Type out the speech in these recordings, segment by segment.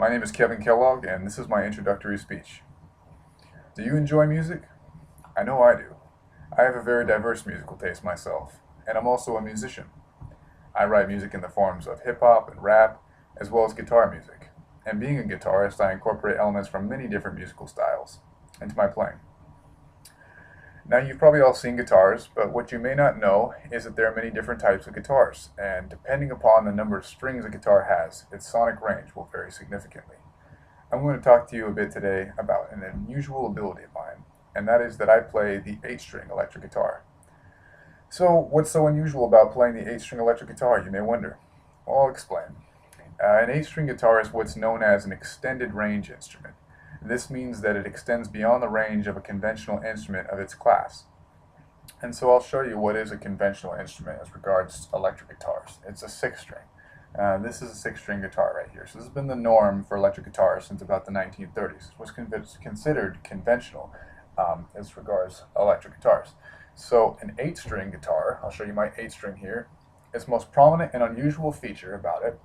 My name is Kevin Kellogg, and this is my introductory speech. Do you enjoy music? I know I do. I have a very diverse musical taste myself, and I'm also a musician. I write music in the forms of hip-hop and rap, as well as guitar music. And being a guitarist, I incorporate elements from many different musical styles into my playing. Now, you've probably all seen guitars, but what you may not know is that there are many different types of guitars, and depending upon the number of strings a guitar has, its sonic range will vary significantly. I'm going to talk to you a bit today about an unusual ability of mine, and that is that I play the 8-string electric guitar. So, what's so unusual about playing the 8-string electric guitar, you may wonder? Well, I'll explain. An 8-string guitar is what's known as an extended range instrument. This means that it extends beyond the range of a conventional instrument of its class. And so I'll show you what is a conventional instrument as regards electric guitars. It's a 6-string. This is a 6-string guitar right here. So this has been the norm for electric guitars since about the 1930s. It was considered conventional as regards electric guitars. So an 8-string guitar, I'll show you my 8-string here, its most prominent and unusual feature about it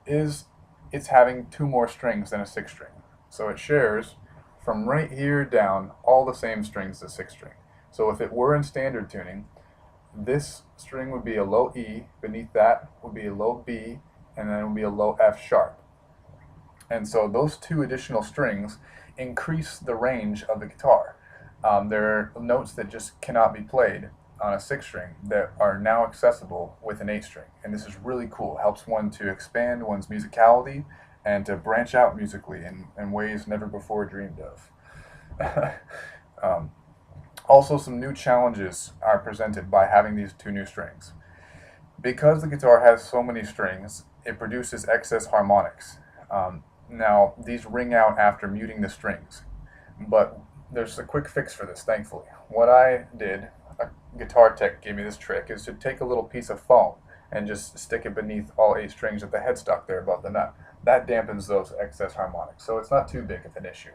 is it's having 2 more strings than a 6-string. So it shares from right here down all the same strings as 6-string. So if it were in standard tuning, this string would be a low E, beneath that would be a low B, and then it would be a low F sharp. And so those 2 additional strings increase the range of the guitar. There are notes that just cannot be played on a 6-string that are now accessible with an 8-string. And this is really cool. It helps one to expand one's musicality and to branch out musically in ways never before dreamed of. Also, some new challenges are presented by having these 2 new strings. Because the guitar has so many strings, it produces excess harmonics. Now, these ring out after muting the strings, but there's a quick fix for this, thankfully. What I did, a guitar tech gave me this trick, is to take a little piece of foam and just stick it beneath all 8 strings at the headstock there above the nut. That dampens those excess harmonics, so it's not too big of an issue.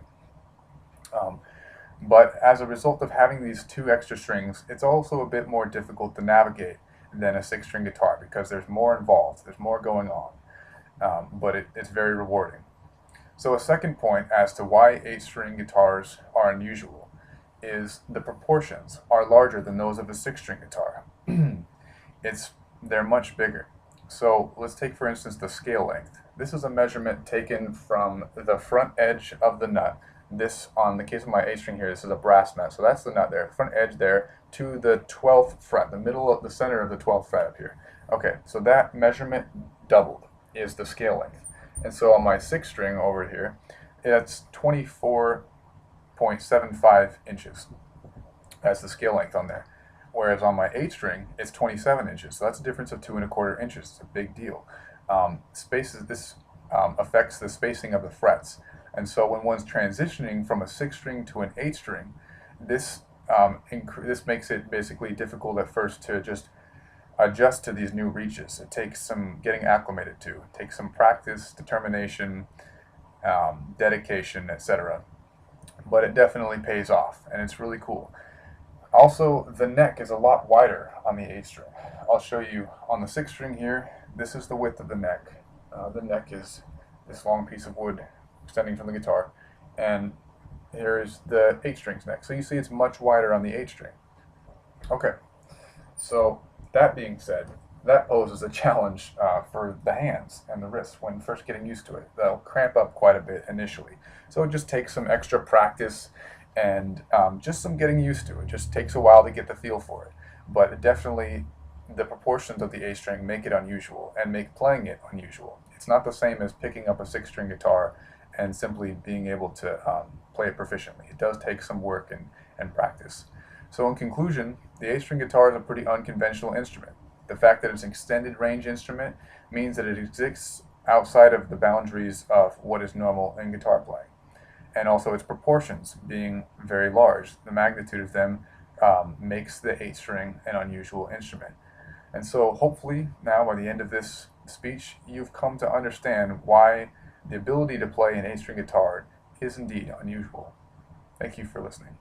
But as a result of having these 2 extra strings, it's also a bit more difficult to navigate than a 6-string guitar because there's more involved, there's more going on, but it's very rewarding. So a second point as to why 8-string guitars are unusual is the proportions are larger than those of a 6-string guitar. They're much bigger. So let's take, for instance, the scale length. This is a measurement taken from the front edge of the nut. This, on the case of my 8-string here, this is a brass nut, so that's the nut there, front edge there, to the 12th fret, the middle of the center of the 12th fret up here. Okay, so that measurement doubled is the scale length. And so on my 6-string over here, it's 24.75 inches. That's the scale length on there. Whereas on my 8-string, it's 27 inches. So that's a difference of 2¼ inches. It's a big deal. This affects the spacing of the frets. And so when one's transitioning from a 6-string to an 8-string, this makes it basically difficult at first to just adjust to these new reaches. It takes some getting acclimated to. It takes some practice, determination, dedication, etc. But it definitely pays off, and it's really cool. Also, the neck is a lot wider on the 8-string. I'll show you on the 6-string here. This is the width of the neck. The neck is this long piece of wood extending from the guitar, and here's the 8-string's neck. So you see it's much wider on the 8-string. Okay, so that being said, that poses a challenge for the hands and the wrists when first getting used to it. They'll cramp up quite a bit initially. So it just takes some extra practice and just some getting used to it. It just takes a while to get the feel for it. But definitely the proportions of the 8-string make it unusual and make playing it unusual. It's not the same as picking up a 6-string guitar and simply being able to play it proficiently. It does take some work and practice. So in conclusion, the 8-string guitar is a pretty unconventional instrument. The fact that it's an extended range instrument means that it exists outside of the boundaries of what is normal in guitar playing. And also its proportions being very large, the magnitude of them makes the 8-string an unusual instrument. And so hopefully now by the end of this speech, you've come to understand why the ability to play an 8-string guitar is indeed unusual. Thank you for listening.